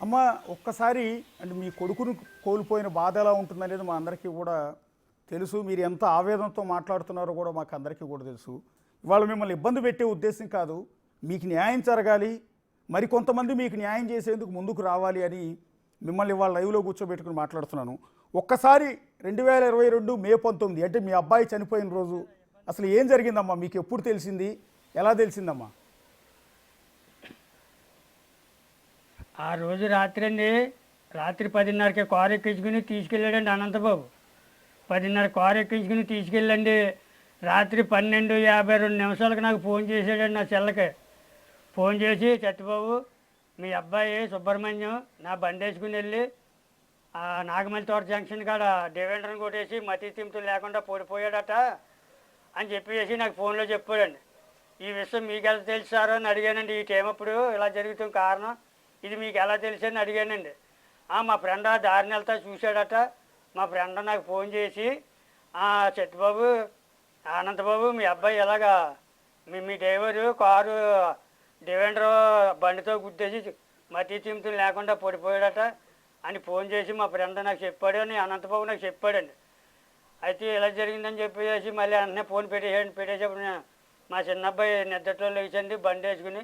అమ్మ, ఒక్కసారి అంటే మీ కొడుకును కోల్పోయిన బాధ ఎలా ఉంటుందనేది మా అందరికీ కూడా తెలుసు. మీరు ఎంత ఆవేదనతో మాట్లాడుతున్నారో కూడా మాకు అందరికీ కూడా తెలుసు. ఇవాళ మిమ్మల్ని ఇబ్బంది పెట్టే ఉద్దేశం కాదు, మీకు న్యాయం జరగాలి, మరి కొంతమంది మీకు న్యాయం చేసేందుకు ముందుకు రావాలి అని మిమ్మల్ని ఇవాళ లైవ్లో కూర్చోబెట్టుకుని మాట్లాడుతున్నాను. ఒక్కసారి 2022 మే 19 అంటే మీ అబ్బాయి చనిపోయిన రోజు అసలు ఏం జరిగిందమ్మా? మీకు ఎప్పుడు తెలిసింది, ఎలా తెలిసిందమ్మా? ఆ రోజు రాత్రి అండి, రాత్రి 10:30కి కారు ఎక్కించుకుని తీసుకెళ్ళాడండి అనంతబాబు. 10:30 కారు ఎక్కించుకుని తీసుకెళ్ళండి. రాత్రి 12:52 నాకు ఫోన్ చేశాడండి నా చెల్లకి. ఫోన్ చేసి, సత్యబాబు మీ అబ్బాయి సుబ్రహ్మణ్యం నా బండి వేసుకుని వెళ్ళి నాగమల్లి తోట జంక్షన్ కాడ డివైడర్ని కొట్టేసి మతి తిమ్ముతులు లేకుండా పడిపోయాడట అని చెప్పేసి నాకు ఫోన్లో చెప్పాడండి. ఈ విషయం మీకు ఎలా తెలుసారో అని అడిగానండి. ఈ టైం అప్పుడు ఇలా జరుగుతున్న కారణం ఇది మీకు ఎలా తెలుసని అడిగానండి. మా ఫ్రెండ్ ఆ దారిని వెళ్తా చూశాడట. మా ఫ్రెండ్ నాకు ఫోన్ చేసి, సత్యబాబు అనంతబాబు మీ అబ్బాయి ఎలాగా మీ డ్రైవరు కారు డివైడర్ బండితో గుద్దేసి మతి తిమ్ముతులు లేకుండా పడిపోయాడట అని ఫోన్ చేసి మా ఫ్రెండ్ నాకు చెప్పాడు అని అనంతబాబు నాకు చెప్పాడండి. అయితే ఇలా జరిగిందని చెప్పేసి మళ్ళీ అన్నీ ఫోన్ పెట్టేసేప్పుడు మా చిన్న అబ్బాయి నిద్రలో లేచండి బండి వేసుకుని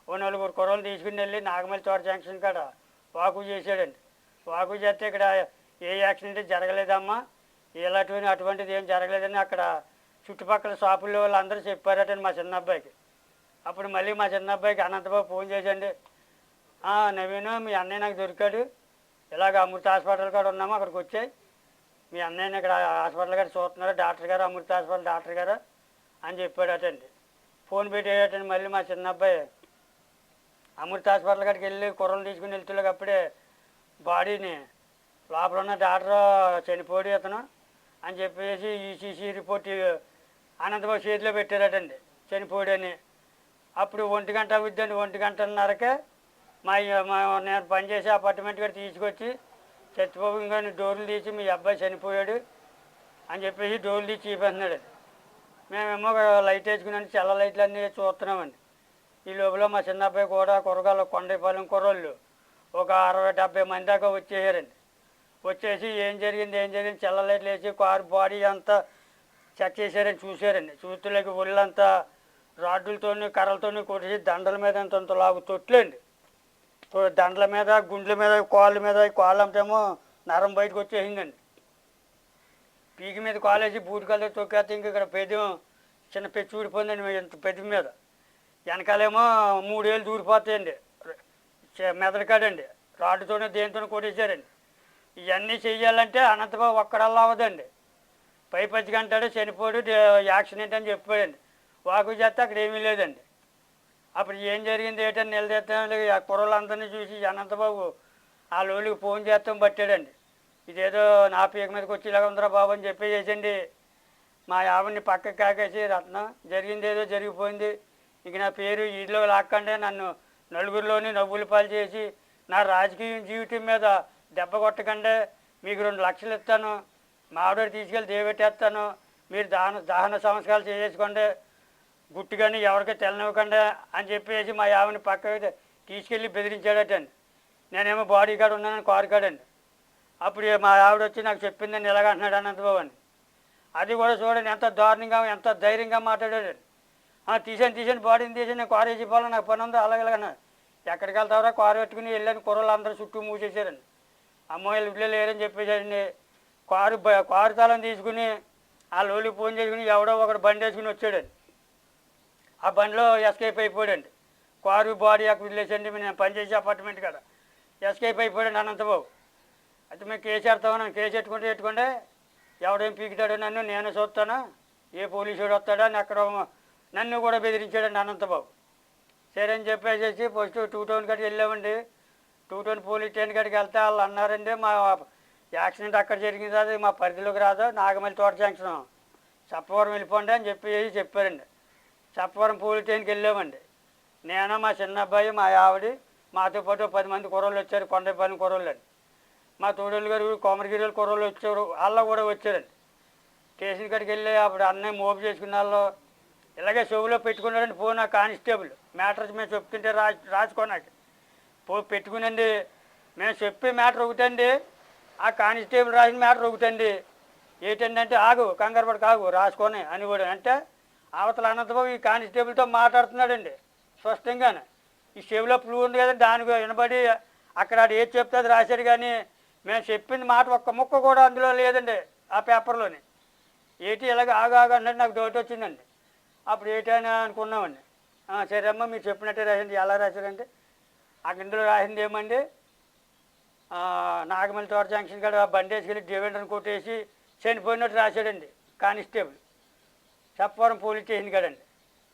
4 కుర్రలు తీసుకుని వెళ్ళి నాగమల్లి తోట జంక్షన్ కాడ వాకు చేశాడండి. వాకు చేస్తే ఇక్కడ ఏ యాక్సిడెంట్ జరగలేదమ్మా, అటువంటిది ఏం జరగలేదని అక్కడ చుట్టుపక్కల షాపుల్లో వాళ్ళందరూ చెప్పారటండి మా చిన్న అబ్బాయికి. అప్పుడు మళ్ళీ మా చిన్న అబ్బాయికి అనంతబాబు ఫోన్ చేసండి, నవీను మీ అన్నయ్య నాకు దొరికాడు, ఇలాగ అమృత హాస్పిటల్ కాడ ఉన్నాము, అక్కడికి వచ్చాయి, మీ అన్నయ్యని ఇక్కడ హాస్పిటల్ గారు చూస్తున్నారు, డాక్టర్ గారు, అమృత హాస్పిటల్ డాక్టర్ గారు అని చెప్పాడటండి. ఫోన్ పెట్టేటండి. మళ్ళీ మా చిన్న అబ్బాయి అమృత హాస్పిటల్ కాడికి వెళ్ళి కుర్రలు తీసుకుని వెళ్తున్నాక అప్పుడే బాడీని లోపల ఉన్న డాక్టర్ చనిపోయాడు ఇతను అని చెప్పేసి ఈసీసీ రిపోర్ట్ అనంతబాబు చేతిలో పెట్టారటండి చనిపోయాడని. అప్పుడు 1 గంట అవుద్దండి. 1 గంటన్నరకే నేను పనిచేసే అపార్ట్మెంట్ గారు తీసుకొచ్చి, సత్యబాబు ఇంకా డోర్లు తీసి మీ అబ్బాయి చనిపోయాడు అని చెప్పేసి డోర్లు తీసి చూపిస్తున్నాడు. మేమేమో లైట్ వేసుకుని చల్ల లైట్లు అన్నీ చూస్తున్నామండి. ఈ లోపల మా చిన్న అబ్బాయి కూడా కొండపాలెం కుర్రోళ్ళు ఒక 60-70 మంది దాకా వచ్చేసారండి. వచ్చేసి ఏం జరిగింది చల్ల లైట్లు వేసి కారు బాడీ అంతా చెక్ చేశారని చూశారండి. చూస్తులేక ఒళ్ళంతా రాడ్డులతోని కర్రలతోని కొట్టేసి దండల మీద అంత లాగు తొట్లండి. దండల మీద, గుండెల మీద, కాళ్ళ మీద, కాళ్ళంతేమో నరం బయటకు వచ్చేసిందండి. పీకి మీద కాలేసి బూటికాలతో తొక్కేస్తే ఇంక ఇక్కడ పెదం చిన్న పెచ్చి ఊడిపోయిందండి ఇంత పెద్ద మీద. వెనకాలేమో 3 ఏళ్ళు దూరిపోతాయండి మెదడుకాడండి. రాడ్డుతోనే దేనితోనే కొట్టేశారండి. ఇవన్నీ చెయ్యాలంటే అనంతబాబు ఒక్కడల్లా అవ్వదండి. 10 గంటలు చనిపోయాడు, యాక్సిడెంట్ అని చెప్పాడండి. వాకు చేస్తే అక్కడ ఏమీ లేదండి. అప్పుడు ఏం జరిగింది ఏంటని నిలదీస్తాం. ఆ కుర్రలందరినీ చూసి అనంతబాబు ఆ లోలికి ఫోన్ చేస్తాం పట్టాడండి. ఇదేదో నా పీక మీదకి వచ్చి ఇలాగ ఉందిరా బాబు అని చెప్పేసేసండి. మా ఆవిడ్ని పక్కకి కాకేసి, రత్నం జరిగింది ఏదో జరిగిపోయింది, ఇంక నా పేరు ఈలో లాక్కండే నన్ను నలుగురిలోని నవ్వుల పాలు చేసి నా రాజకీయ జీవితం మీద దెబ్బ కొట్టకండే, మీకు 2 లక్షలు ఇస్తాను, మా ఆవిడ తీసుకెళ్ళి దేవెట్టేస్తాను, మీరు దహన సంస్కారాలు చేసుకోండి, గుట్టుగాని ఎవరికి తెలనివ్వకండి అని చెప్పేసి మా ఆవిడని పక్కకి తీసుకెళ్ళి బెదిరించాడటండి. నేనేమో బాడీ కార్డు ఉన్నానని కారు కాడండి. అప్పుడు మా ఆవిడ వచ్చి నాకు చెప్పిందని ఇలాగంటున్నాడు అనంతబాబు అని. అది కూడా చూడండి ఎంత దారుణంగా ఎంత ధైర్యంగా మాట్లాడాడండి. తీసాను బాడీని తీసాను, నేను కారు వేసి పోవాలని నాకు పని ఉందో అలాగేలాగన్నా. ఎక్కడికి వెళ్తావరా కారు పెట్టుకుని వెళ్ళాను. కుర్రలు అందరూ చుట్టూ మూసేశారండి. అమ్మాయిలు ఇళ్ళే లేరని చెప్పేసారండి. కారు తాళం తీసుకుని ఆ లోలికి ఫోన్ చేసుకుని ఎవడో ఒకడు బండి వేసుకుని వచ్చాడండి. ఆ బండిలో ఎస్కేప్ అయిపోయాడండి. కారు బాడీ అక్కడ వదిలేసండి. నేను పనిచేసే అపార్ట్మెంట్ కాడ ఎస్కేప్ అయిపోయాడండి అనంతబాబు. అయితే మేము కేసు పెడతామని కేసు పెట్టుకుంటే ఎవడేం పీకుతాడో నన్ను నేను చూస్తాను, ఏ పోలీసుడు వస్తాడో అని అక్కడ నన్ను కూడా బెదిరించాడండి అనంతబాబు. సరే అని చెప్పేసి ఫస్ట్ 2 టౌన్ కాడికి వెళ్ళామండి. 2 టౌన్ పోలీస్ స్టేషన్ కాడికి వెళ్తే వాళ్ళు అన్నారండి, మా యాక్సిడెంట్ అక్కడ జరిగింది, అది మా పరిధిలోకి రాదు, నాగమల్లి తోట జంక్షన్ చప్పవరం వెళ్ళిపోండి అని చెప్పారండి. చప్పవరం పోలీస్ స్టేషన్కి వెళ్ళామండి. నేను, మా చిన్న అబ్బాయి, మా ఆవిడ, మాతో పాటు 10 మంది కుర్రోళ్ళు వచ్చారు, కొండపాలెం కుర్రోళ్ళు అండి. మా తోడోళ్ళు గారు కోమరగిరి కుర్రోళ్ళు వచ్చారు, వాళ్ళు కూడా వచ్చారండి. స్టేషన్ కాడికి వెళ్ళి అప్పుడు అన్నయ్య మోపు చేసుకున్న వాళ్ళు ఇలాగే చెవులో పెట్టుకున్నాడండి ఫోన్. ఆ కానిస్టేబుల్ మ్యాటర్స్ మేము చెప్తుంటే రాసుకోనాక పెట్టుకునండి. మేము చెప్పే మ్యాటర్ ఒకటండి, ఆ కానిస్టేబుల్ రాసిన మ్యాటర్ ఒకటండి. ఏంటంటే ఆగు, కంగారు పడి కాగు, రాసుకొని అని కూడా అంటే అవతల అనంతబాబు ఈ కానిస్టేబుల్తో మాట్లాడుతున్నాడండి స్పష్టంగానే. ఈ చెవిలో ఫ్లూ ఉంది కదా, దానికి వినబడి అక్కడ ఆడు ఏది చెప్తే అది రాశాడు. కానీ మేము చెప్పింది మాట ఒక్క ముక్క కూడా అందులో లేదండి ఆ పేపర్లోని. ఏంటి ఇలాగ ఆగు ఆగు అన్నట్టు నాకు డౌట్ వచ్చిందండి. అప్పుడు ఏంటని అనుకున్నామండి. సరే అమ్మ మీరు చెప్పినట్టే రాసింది. ఎలా రాశారంటే అక్కడ ఇందులో రాసింది ఏమండి, నాగమల్లి తోట జంక్షన్ కాడ బండి వేసుకెళ్ళి డివెండర్ని కొట్టేసి చనిపోయినట్టు రాశాడండి కానిస్టేబుల్, చెప్పవరం పోలీస్ స్టేషన్ కాడండి.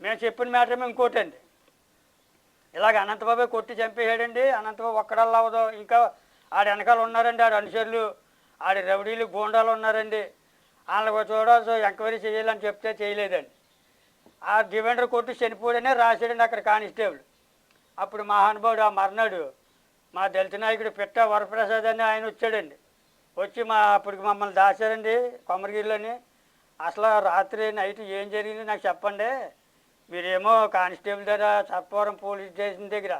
మేము చెప్పిన మ్యాటర్ ఇంకోటి అండి, ఇలాగ అనంతబాబే కొట్టి చంపేసాడండి. అనంతబాబు ఒక్కడల్లా అవ్వదు, ఇంకా ఆడ వెనకాల ఉన్నారండి, ఆడ అనుచరులు, ఆడ రౌడీలు గూండాలు ఉన్నారండి. వాళ్ళకు చూడాల్సి ఎంక్వైరీ చేయాలని చెప్తే చేయలేదండి. ఆ డివెండర్ కొట్టి చనిపోయాడనే రాశాడండి అక్కడ కానిస్టేబుల్. అప్పుడు మహానుభావుడు ఆ మర్నాడు మా దళిత నాయకుడు పిట్ట వరప్రసాద్ అని ఆయన వచ్చాడండి. వచ్చి అప్పటికి మమ్మల్ని దాచారండి కొమరగిరిలోని. అసలు రాత్రి నైట్ ఏం జరిగింది నాకు చెప్పండి, మీరేమో కానిస్టేబుల్ దగ్గర చెప్పవరం పోలీస్ స్టేషన్ దగ్గర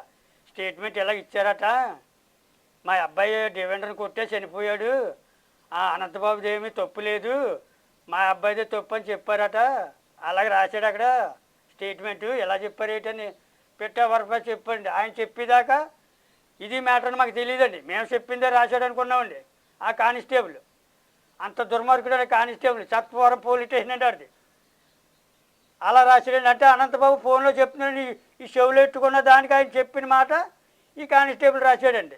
స్టేట్మెంట్ ఇలా ఇచ్చారట, మా అబ్బాయి డివెండర్ని కొట్టే చనిపోయాడు, అనంతబాబుది ఏమీ తప్పు లేదు, మా అబ్బాయిదే తప్పు అని చెప్పారట. అలాగే రాశాడు అక్కడ స్టేట్మెంటు. ఎలా చెప్పారు ఏంటని పెట్టా వరప్రసాద్ చెప్పండి. ఆయన చెప్పేదాకా ఇది మ్యాటర్ అని మాకు తెలియదండి. మేము చెప్పిందే రాశాడు అనుకున్నామండి. ఆ కానిస్టేబుల్ అంత దుర్మార్గుడు అనే కానిస్టేబుల్ సత్వరం పోలీస్ స్టేషన్ అంటే ఆడిది. అలా రాశాడండి. అంటే అనంతబాబు ఫోన్లో చెప్తున్నాడు, ఈ చెవులు ఎట్టుకున్న దానికి ఆయన చెప్పిన మాట ఈ కానిస్టేబుల్ రాశాడండి.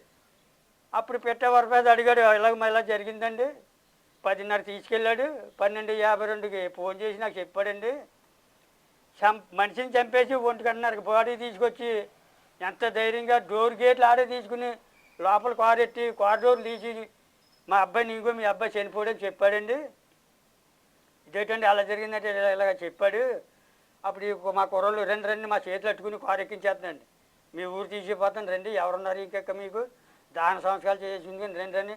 అప్పుడు పెట్టే వరప్రసాద్ అడిగాడు, ఇలా జరిగిందండి, 10:30 తీసుకెళ్ళాడు, 12:52కి ఫోన్ చేసి నాకు చెప్పాడండి, మనిషిని చంపేసి 1:30కి బాడీ తీసుకొచ్చి ఎంత ధైర్యంగా డోర్ గేట్లు ఆడే తీసుకుని లోపల కారెట్టి కారిడోర్లు తీసి మా అబ్బాయిని ఇంకో మీ అబ్బాయి చనిపోయాడని చెప్పాడండి. ఇదేంటండి అలా జరిగిందంటే ఇలాగ చెప్పాడు. అప్పుడు మా కుర్రోళ్ళు రండి మా చేతులు అట్టుకుని కారు ఎక్కించేస్తున్నాండి, మీ ఊరు తీసిపోతాను రండి, ఎవరున్నారు ఇంకెక్క మీకు దాన సంస్కారాలు చేసి రండి.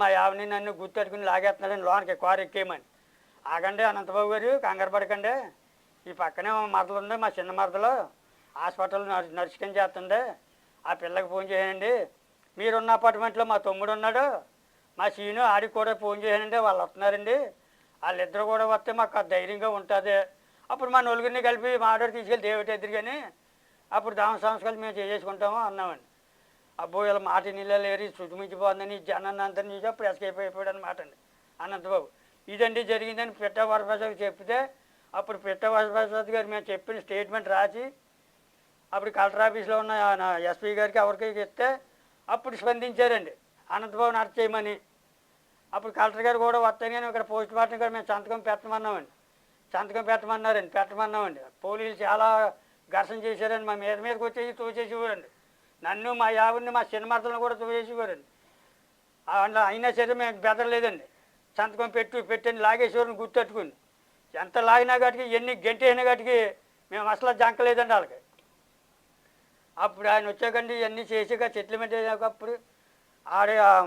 మా యావని నన్ను గుర్తెట్టుకుని లాగేస్తున్నాడని లోనికి కారు ఎక్కేయమని. ఆగండి అనంతబాబు గారు, కంగారు పడకండి, ఈ పక్కనే మరదలు ఉంది, మా చిన్న మరదలు హాస్పిటల్లో నర్సుకని చేస్తుంది, ఆ పిల్లకి ఫోన్ చేయండి. మీరున్న అపార్ట్మెంట్లో మా తమ్ముడు ఉన్నాడు, మా సీను ఆడికి కూడా ఫోన్ చేయానండి, వాళ్ళు వస్తున్నారండి, వాళ్ళిద్దరు కూడా వస్తే మాకు ధైర్యంగా ఉంటుంది. అప్పుడు మా నలుగురిని కలిపి మా ఆర్డర్ తీసుకెళ్ళి దేవుటి ఎదురు కానీ అప్పుడు దాన సంస్కారాలు మేము చేసుకుంటాము అన్నామండి. అబ్బో ఇలా మాట నీళ్ళు ఏరి శుతిమించిపోతుందని జనాన్ని అంతా చూసి అప్పుడు ఎస్కేప్ అయిపోయాడు అనమాట అండి అనంతబాబు. ఇదండి జరిగిందని పిట్ట వరప్రసాద్ చెప్తే అప్పుడు పిట్ట వరప్రసాద్ గారు మేము చెప్పిన స్టేట్మెంట్ రాసి అప్పుడు కలెక్టర్ ఆఫీస్లో ఉన్న ఎస్పీ గారికి ఎవరికి ఇస్తే అప్పుడు స్పందించారండి అనంతబాబుని అరెస్ట్ చేయమని. అప్పుడు కలెక్టర్ గారు కూడా వస్తాయి కానీ ఇక్కడ పోస్ట్ మార్టం గారు మేము సంతకం పెట్టమన్నామండి. పోలీసులు చాలా ఘర్షణ చేశారండి, మా మీదకి వచ్చేసి తోచేసేవారండి, నన్ను మా యావుని మా చిన్నమర్తలను కూడా తోచేసేవారండి. అందులో అయినా సరే మేము బెదరలేదండి, సంతకం పెట్టండి లాగేసేవారిని గుర్తెట్టుకుని. ఎంత లాగినా కాటికి ఎన్ని గంటైనా కాటికి మేము అసలు జంకలేదండి వాళ్ళకి. అప్పుడు ఆయన వచ్చాకండి ఇవన్నీ చేసాక సెటిల్మెంట్ అయ్యాకప్పుడు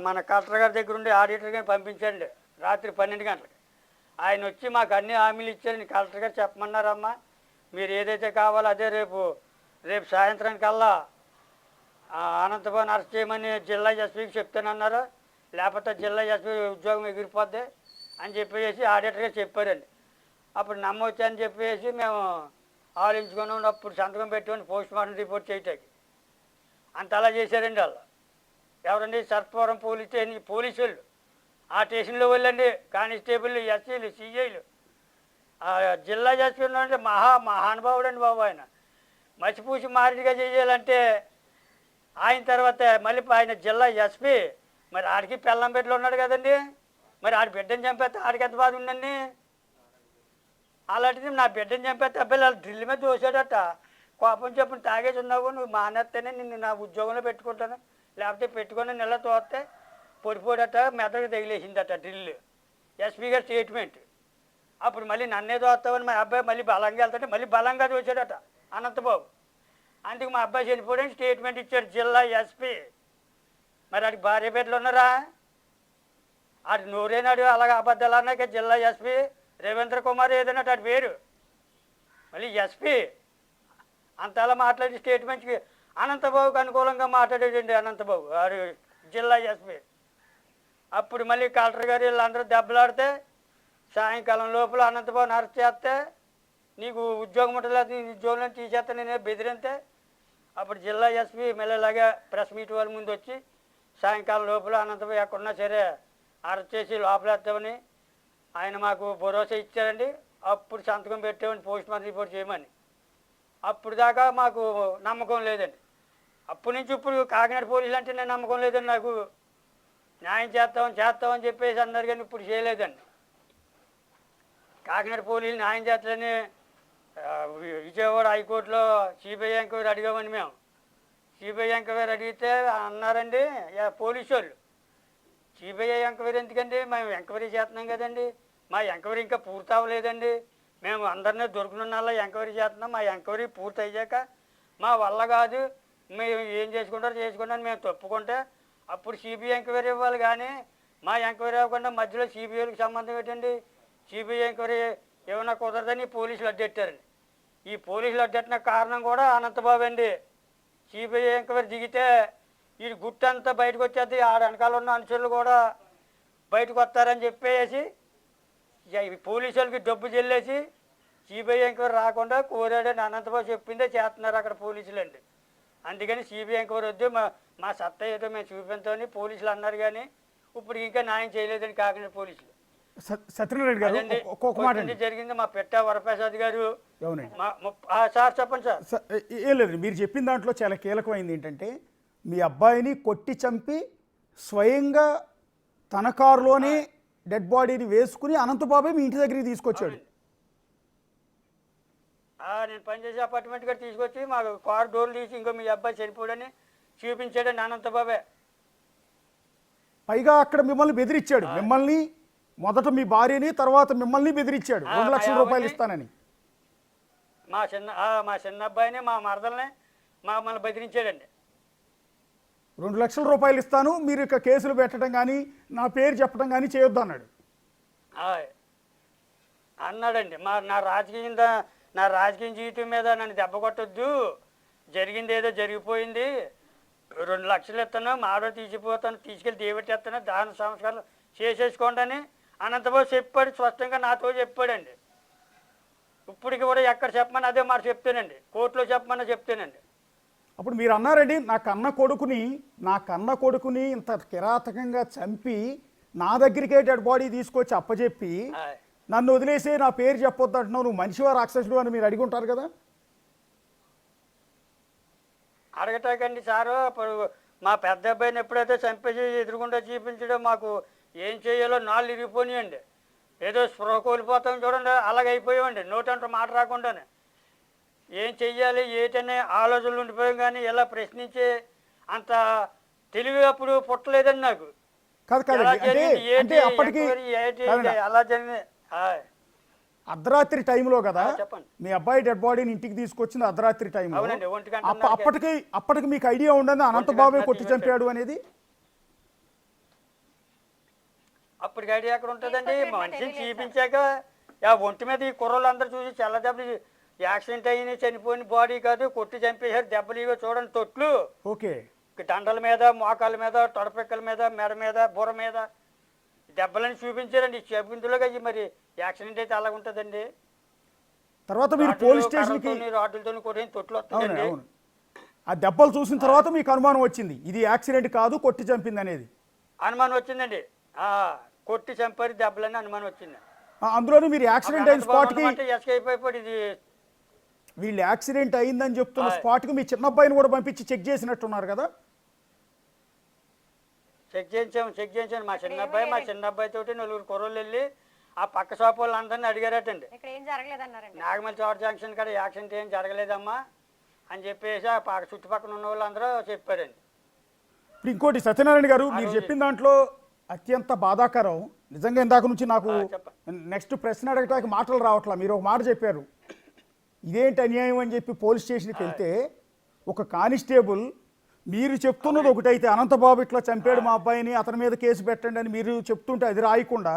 మన కలెక్టర్ గారి దగ్గర ఉండి ఆడిటర్ గారిని పంపించండి రాత్రి 12 గంటలకి. ఆయన వచ్చి మాకు అన్ని హామీలు ఇచ్చారని కలెక్టర్ గారు చెప్పమన్నారమ్మా, మీరు ఏదైతే కావాలో అదే రేపు సాయంత్రానికల్లా అనంతబాబుని అరెస్ట్ చేయమని జిల్లా ఎస్పీకి చెప్తానన్నారు, లేకపోతే జిల్లా ఎస్పీ ఉద్యోగం ఎగిరిపోద్ది అని చెప్పేసి ఆడిటర్ గారు చెప్పారండి. అప్పుడు నమ్మొచ్చు అని చెప్పేసి మేము ఆలోచించుకుని అప్పుడు సంతకం పెట్టుకొని పోస్ట్ మార్టం రిపోర్ట్ చేయటానికి అంత అలా చేశారండి వాళ్ళు. ఎవరండి సర్పవరం పోలీస్ స్టేషన్ పోలీసులు, ఆ స్టేషన్లో వెళ్ళండి కానిస్టేబుల్, ఎస్సీలు, సిఐలు, జిల్లా ఎస్పీ ఉన్నాడంటే మహానుభావుడు అండి బాబు. ఆయన మసిపూసి మారిగా చేయాలంటే ఆయన తర్వాత మళ్ళీ ఆయన జిల్లా ఎస్పీ, మరి ఆడికి పెళ్ళం బిడ్డలు ఉన్నాడు కదండి, మరి ఆడి బిడ్డని చంపేస్తే ఆడికి ఎంత బాధ ఉందండి. అలాంటిది నా బిడ్డని చంపేస్తే అబ్బాయి వాళ్ళు డ్రిల్ మీద దోసాడట, కోపం చెప్పిన తాగేసి ఉన్నావు, నువ్వు మానేస్తేనే నిన్ను నా ఉద్యోగంలో పెట్టుకుంటాను, లేకపోతే పెట్టుకుని నెల తోస్తే పొడిపోడట మెదడు తగిలేసిందట డ్రిల్. ఎస్పీ గారు స్టేట్మెంట్. అప్పుడు మళ్ళీ నన్నే దోస్తామని మా అబ్బాయి మళ్ళీ బలంగా వెళ్తాంటే మళ్ళీ బలంగా దోచాడట అనంతబాబు. అందుకు మా అబ్బాయి చనిపోవడానికి స్టేట్మెంట్ ఇచ్చాడు జిల్లా ఎస్పీ. మరి ఆడికి భార్య బిడ్డలు ఉన్నారా? ఆడి నోరేనాడు అలాగ అబద్ధాలు అన్నాక జిల్లా ఎస్పీ రవీంద్ర కుమార్ ఏదైనా ఆడి పేరు, మళ్ళీ ఎస్పీ అంత అలా మాట్లాడి స్టేట్మెంట్కి అనంతబాబుకి అనుకూలంగా మాట్లాడేటండి అనంతబాబు వారు జిల్లా ఎస్పీ. అప్పుడు మళ్ళీ కలెక్టర్ గారు వీళ్ళందరూ దెబ్బలాడితే సాయంకాలం లోపల అనంతబాబుని అరెస్ట్ చేస్తే నీకు ఉద్యోగం ఉండలేదు, నీ ఉద్యోగంలో తీసేస్తే నేనే బెదిరితే అప్పుడు జిల్లా ఎస్పీ మెల్లలాగా ప్రెస్ మీట్ వాళ్ళ ముందు వచ్చి సాయంకాలం లోపల అనంతబాబు ఎక్కడున్నా సరే అరెస్ట్ చేసి లోపలేస్తామని ఆయన మాకు భరోసా ఇచ్చారండి. అప్పుడు సంతకం పెట్టామని పోస్ట్ మార్టం రిపోర్ట్ చేయమని. అప్పుడు దాకా మాకు నమ్మకం లేదండి. అప్పటి నుంచి ఇప్పుడు కాకినాడ పోలీసులు అంటే నేను నమ్మకం లేదండి. నాకు న్యాయం చేస్తామని చెప్పేసి అన్నారు కానీ ఇప్పుడు చేయలేదండి. కాకినాడ పోలీసులు న్యాయం చేస్తారని విజయవాడ హైకోర్టులో సిబిఐ ఎంక్వైరీ అడిగామని మేము. సిబిఐ ఎంక్వైరీ అడిగితే అన్నారండి పోలీసు వాళ్ళు, సిబిఐ ఎంక్వైరీ ఎందుకండి, మేము ఎంక్వైరీ చేస్తున్నాం కదండి, మా ఎంక్వైరీ ఇంకా పూర్తి అవ్వలేదండి, మేము అందరినీ దొరుకుతున్నలా ఎంక్వైరీ చేస్తున్నాం, మా ఎంక్వైరీ పూర్తి అయ్యాక మా వల్ల కాదు, మేము ఏం చేసుకుంటారని మేము తప్పుకుంటే అప్పుడు సిబిఐ ఎంక్వైరీ ఇవ్వాలి. కానీ మా ఎంక్వైరీ అవ్వకుండా మధ్యలో సిబిఐకి సంబంధం ఏంటండి, సిబిఐ ఎంక్వైరీ ఏమైనా కుదరదని పోలీసులు అడ్డెట్టారండి. ఈ పోలీసులు అడ్డెట్టిన కారణం కూడా అనంతబాబు అండి. సిబిఐ ఎంక్వైరీ దిగితే ఈ గుట్టంతా బయటకు వచ్చేది, ఆడ వెనకాల ఉన్న అనుచరులు కూడా బయటకు వస్తారని చెప్పేసి పోలీసులకి డబ్బు చెల్లేసి సిబిఐ ఎంక్వైరీ రాకుండా కోరాడని అనంతబాబు చెప్పిందే చేస్తున్నారు అక్కడ పోలీసులు అండి. అందుకని సిబిఐ ఎంక్వైరీ వద్దు, మా సత్తా ఏదో మేము చూపించామని పోలీసులు అన్నారు. కానీ ఇప్పుడు ఇంకా న్యాయం చేయలేదని కాకినాడ పోలీసులు. సత్యనారాయణ గారు ఒక్కొక్క మాట జరిగింది. మా పెట్ట వరప్రసాద్ గారు సార్ చెప్పండి సార్. ఏం లేదు, మీరు చెప్పిన దాంట్లో చాలా కీలకమైంది ఏంటంటే మీ అబ్బాయిని కొట్టి చంపి స్వయంగా తన కారులోనే డెడ్ బాడీని వేసుకుని అనంతబాబే మీ ఇంటి దగ్గరికి తీసుకొచ్చాడు. నేను పనిచేసే అపార్ట్మెంట్ గారు తీసుకొచ్చి మా కారు డోర్లు తీసి ఇంకో మీ అబ్బాయి చనిపోడని చూపించాడండి అనంతబాబే. పైగా అక్కడ మిమ్మల్ని బెదిరించాడు, మిమ్మల్ని మొదట మీ భార్యని తర్వాత మిమ్మల్ని బెదిరించాడు 2 లక్షల రూపాయలు ఇస్తానని. మా చిన్న అబ్బాయిని మా మరదల్ని మమ్మల్ని బెదిరించాడండి. 2 లక్షల రూపాయలు ఇస్తాను, మీరు ఇక కేసులు పెట్టడం కానీ నా పేరు చెప్పడం కానీ చేయొద్దు అన్నాడు. అన్నాడండి. నా రాజకీయ జీవితం మీద నన్ను దెబ్బ కొట్టొద్దు, జరిగింది ఏదో జరిగిపోయింది, 2 లక్షలు ఇస్తాను, మాడో తీసిపోతాను, తీసుకెళ్ళి దేవెట్టేస్తాను, దాన సంస్కారాలు చేసేసుకోండి అని అనంతబాబు చెప్పాడు. స్పష్టంగా నాతో చెప్పాడండి. ఇప్పటికి కూడా ఎక్కడ చెప్పమని అదే మాట చెప్తానండి, కోర్టులో చెప్పమని చెప్తానండి. అప్పుడు మీరు అన్నారండి, నా కన్న కొడుకుని ఇంత కిరాతకంగా చంపి నా దగ్గరికే డెడ్ బాడీ తీసుకొచ్చి అప్పచెప్పి నన్ను వదిలేసి నా పేరు చెప్పొద్దు అంటున్నావు, నువ్వు మనిషివా రాక్షసుడు అని మీరు అడిగి ఉంటారు కదా. అడగటాకండి సారు. మా పెద్ద అబ్బాయిని ఎప్పుడైతే చంపేసి ఎదురుగుండా చూపించడం మాకు ఏం చేయాలో నాళ్ళు ఇరిగిపోయినాయండి. ఏదో స్పృహ కోల్పోతాం చూడండి, అలాగైపోయామండి. నోటంటే మాట రాకుండానే ఏం చెయ్యాలి ఏంటనే ఆలోచనలు ఉండిపోయాం. కానీ ఇలా ప్రశ్నించే అంత తెలివి అప్పుడు పుట్టలేదండి నాకు. అలా జరిగింది అర్ధరాత్రి టైంలో కదా చెప్పండి. మీ అబ్బాయి డెడ్ బాడీని ఇంటికి తీసుకొచ్చింది అర్ధరాత్రి టైంలో. అవునండి, 1 గంట. అప్పటికి మీకు ఐడియా ఉండదు అనంతబాబే కొట్టి చంపాడు అనేది? అప్పటికి ఐడియా ఎక్కడ ఉంటుందండి? మనిషిని చూపించాక ఒంటి మీద ఈ కుర్రలు అందరూ చూసి చల్ల దెబ్బలు, యాక్సిడెంట్ అయిన చనిపోయిన బాడీ కాదు, కొట్టి చంపేశారు. దెబ్బలు ఇవో చూడండి, తొట్లు, ఓకే, దండల మీద, మోకాల మీద, తొడపెక్కల మీద, మెడ మీద, బుర్ర మీద దెబ్బలని చూపించారండి. చూపించలోగా మరి యాక్సిడెంట్ అయితే అలాగ ఉంటుందండి. తర్వాత మీరు పోలీస్ స్టేషన్కి రాడ్లతో కొట్టిన తొట్లు వస్తుందండి. ఆ దెబ్బలు చూసిన తర్వాత మీకు అనుమానం వచ్చింది ఇది యాక్సిడెంట్ కాదు, కొట్టి చంపింది అనేది అనుమానం వచ్చిందండి. కొట్టి చంపారు దెబ్బలని అనుమానం వచ్చింది. అందులోనే మీరు యాక్సిడెంట్ అయిన స్పాట్కి ఇది వీళ్ళు యాక్సిడెంట్ అయిందని చెప్తున్న స్పాట్కి మీ చిన్న అబ్బాయిని కూడా పంపించి చెక్ చేసినట్టున్నారు కదా? చెక్ చేయించాను. మా చిన్న అబ్బాయి తోటి 4 కుర్రోళ్ళు వెళ్ళి ఆ పక్క షాప్ వాళ్ళు అందరినీ అడిగారటండి. నాగమల్ చౌట జంక్షన్ కాడ యాక్సిడెంట్ ఏం జరగలేదమ్మా అని చెప్పేసి ఆ చుట్టుపక్కల ఉన్న వాళ్ళందరూ చెప్పారండి. ఇప్పుడు ఇంకోటి సత్యనారాయణ గారు, మీరు చెప్పిన దాంట్లో అత్యంత బాధాకరం నిజంగా. ఇందాక నుంచి నాకు నెక్స్ట్ ప్రశ్న అడగటానికి మాటలు రావట్లా. మీరు ఒక మాట చెప్పారు, ఇదేంటి అన్యాయం అని చెప్పి పోలీస్ స్టేషన్కి వెళ్తే ఒక కానిస్టేబుల్ మీరు చెప్తున్నది ఒకటైతే అనంతబాబు ఇట్లా చంపాడు మా అబ్బాయిని, అతని మీద కేసు పెట్టండి అని మీరు చెప్తుంటే అది రాయకుండా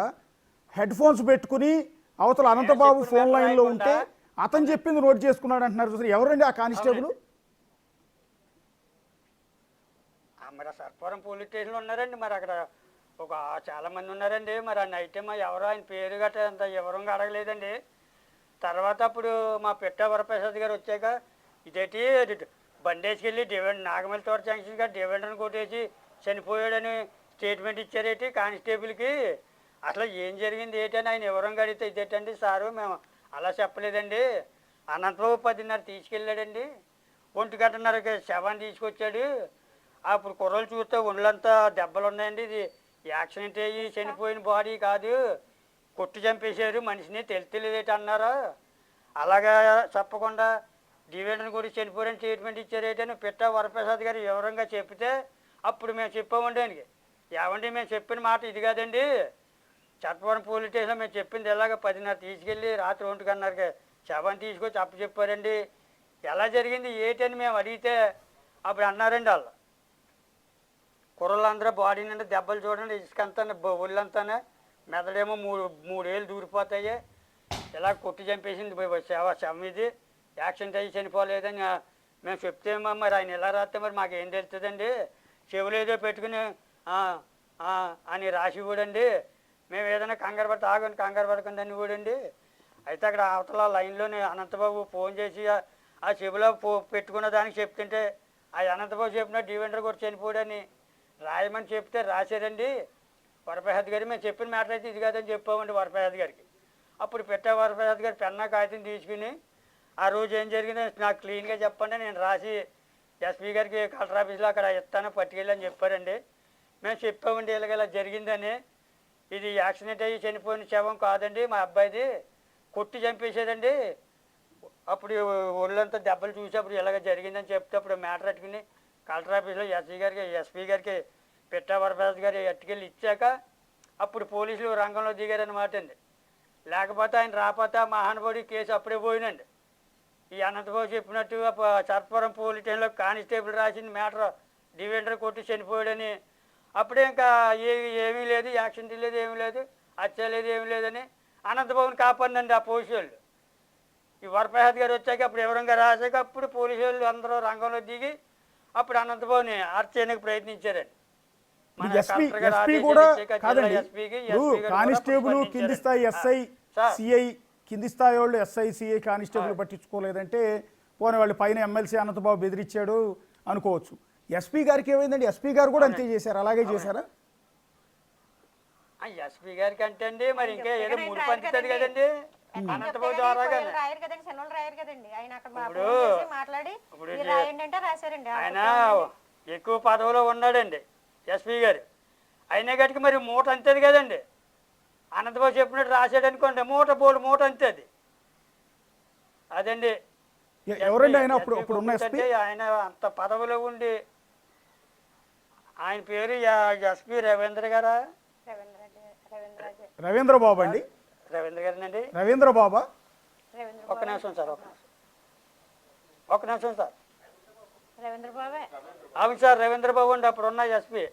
హెడ్ ఫోన్స్ పెట్టుకుని అవతల అనంతబాబు ఫోన్ లైన్లో ఉంటే అతను చెప్పింది నోట్ చేసుకున్నాడు అంటున్నారు. ఎవరండి ఆ కానిస్టేబుల్? మరి ఆ సర్పవరం పోలీస్ స్టేషన్లో ఉన్నారండి. మరి అక్కడ ఒక చాలామంది ఉన్నారండి. మరి ఆ నైట్ మా ఎవరో ఆయన పేరు గట్రా అంత వివరంగా అడగలేదండి. తర్వాత అప్పుడు మా పిట్టా వరప్రసాద్ గారు వచ్చాక ఇదేంటి బండి వేసుకెళ్ళి నాగమల్లి తోట జంక్షన్ గారు డివెండర్ని కొట్టేసి చనిపోయాడని స్టేట్మెంట్ ఇచ్చారేంటి కానిస్టేబుల్కి. అసలు ఏం జరిగింది ఏంటని ఆయన వివరంగా అడిగితే ఇదేంటండి సారు మేము అలా చెప్పలేదండి. అనంతబాబు 10:30 తీసుకెళ్ళాడండి. 1:30కి శవాన్ని తీసుకొచ్చాడు. అప్పుడు కుర్రలు చూస్తే ఒళ్ళంతా దెబ్బలు ఉన్నాయండి. ఇది యాక్సిడెంట్ అయ్యి చనిపోయిన బాడీ కాదు, కొట్టు చంపేశారు మనిషిని, తెలియలేదేటి అన్నారు. అలాగా చెప్పకుండా డివెండర్ని కూడా చనిపోయారని ట్రీట్మెంట్ ఇచ్చారేటని పిట్టా వరప్రసాద్ గారు వివరంగా చెప్తే అప్పుడు మేము చెప్పామండి ఆయనకి, ఏమండి మేము చెప్పిన మాట ఇది కాదండి, చట్టవరం పోలీస్ స్టేషన్లో మేము చెప్పింది ఎలాగ 10:30 తీసుకెళ్ళి రాత్రి 1:30కి శవాన్ని తీసుకొచ్చి అప్పు చెప్పారండి, ఎలా జరిగింది ఏంటని మేము అడిగితే అప్పుడు అన్నారండి వాళ్ళు, కుర్రలందరూ బాడీ నిండా దెబ్బలు చూడండి, ఇసుకంతా ఒళ్ళంతానే, మెదడేమో మూడేళ్ళు దూరిపోతాయి, ఇలా కొట్టి చంపేసింది శవం ఇది, యాక్సిడెంట్ అయ్యి చనిపోలేదని మేము చెప్తేమో మరి ఆయన ఎలా రాస్తే మరి మాకు ఏం తెలుస్తుందండి, చెవులు ఏదో పెట్టుకుని అని రాసి ఇవ్వడండి, మేము ఏదైనా కంగారు పడితే ఆగని కంగారు పడకండి ఇవ్వడండి. అయితే అక్కడ అవతల లైన్లోనే అనంతబాబు ఫోన్ చేసి ఆ చెవిలో పెట్టుకున్న దానికి చెప్తుంటే ఆ అనంతబాబు చెప్పిన డివెండర్ కూడా చనిపోయాడని రాయమని చెప్తే రాశారండి వరప్రసాద్ గారు. మేము చెప్పిన మ్యాటర్ అయితే ఇది కాదని చెప్పామండి వరప్రసాద్ గారికి. అప్పుడు పెట్టే వరప్రసాద్ గారు పెన్నా కాగితం తీసుకుని ఆ రోజు ఏం జరిగిందో నాకు క్లీన్గా చెప్పండి, నేను రాసి ఎస్పీ గారికి కలెక్టర్ ఆఫీస్లో అక్కడ ఇస్తాను పట్టుకెళ్ళని చెప్పారండి. మేము చెప్పామండి ఇలాగ జరిగిందని, ఇది యాక్సిడెంట్ అయ్యి చనిపోయిన శవం కాదండి, మా అబ్బాయిది కొట్టి చంపేసేదండి. అప్పుడు ఒళ్ళంతా దెబ్బలు చూసేప్పుడు ఇలాగ జరిగిందని చెప్తే అప్పుడు మ్యాటర్ అట్టుకుని కలెక్టర్ ఆఫీస్లో ఎస్పీ గారికి పిట్టా వరప్రసాద్ గారు అట్టుకెళ్ళి ఇచ్చాక అప్పుడు పోలీసులు రంగంలో దిగారనమాట అండి. లేకపోతే ఆయన రాకపోతే మహానుభావుడి కేసు అప్పుడే పోయినండి. ఈ అనంతబాబు చెప్పినట్టు సర్పవరం పోలీస్ స్టేషన్లో కానిస్టేబుల్ రాసిన మ్యాటర్ డివెండర్ కొట్టి చనిపోయాడని, అప్పుడే ఇంకా ఏమీ లేదు, యాక్సిడెంట్ లేదు, ఏమీ లేదు, హత్య లేదు, ఏమీ లేదని అనంతబాబుని కాపాడినండి ఆ పోలీసు వాళ్ళు. ఈ వరప్రసాద్ గారు వచ్చాక అప్పుడు వివరంగా రాశాక అప్పుడు పోలీసు వాళ్ళు అందరూ రంగంలో దిగి అప్పుడు అనంతబాబుని అరెస్ట్ చేయడానికి ప్రయత్నించారండి. ఎస్పీ కూడా కాదండి, కానిస్టేబుల్ కింది స్థాయి ఎస్ఐ సిఐ కింది స్థాయి వాళ్ళు ఎస్ఐ సిఐ కానిస్టేబుల్ పట్టించుకోలేదంటే పోనీ వాళ్ళు పైన ఎమ్మెల్సీ అనంతబాబు బెదిరించాడు అనుకోవచ్చు. ఎస్పీ గారికి ఏమైందండి? ఎస్పీ గారు కూడా అంతే చేశారు, అలాగే చేశారా? ఎస్పీ గారికి అంటే అండి మరి ఇంకా ఏదో మూడు పంచుతుంది కదండి అనంతబాబు ద్వారా. ఆయన ఎక్కువ పదవిలో ఉన్నాడండి ఎస్పీ గారు, అయినా గట్టికి మరి మూట అంతేది కదండి. అనంతబాబు చెప్పినట్టు రాశాడు అనుకోండి, మూట అంతేది అదండి. ఎవరండి ఆయన అప్పుడు ఉన్న ఎస్పీ? ఆయన అంత పదవిలో ఉండి ఆయన పేరు ఎస్పీ రవీంద్ర గారా? రవీంద్ర బాబు అండి. రవీంద్ర గారినండి. రవీంద్ర బాబా? ఒక్క నిమిషం సార్, ఒక్క నిమిషం సార్. అవును సార్, రవీంద్ర బాబు అండి అప్పుడు ఉన్న ఎస్పీ.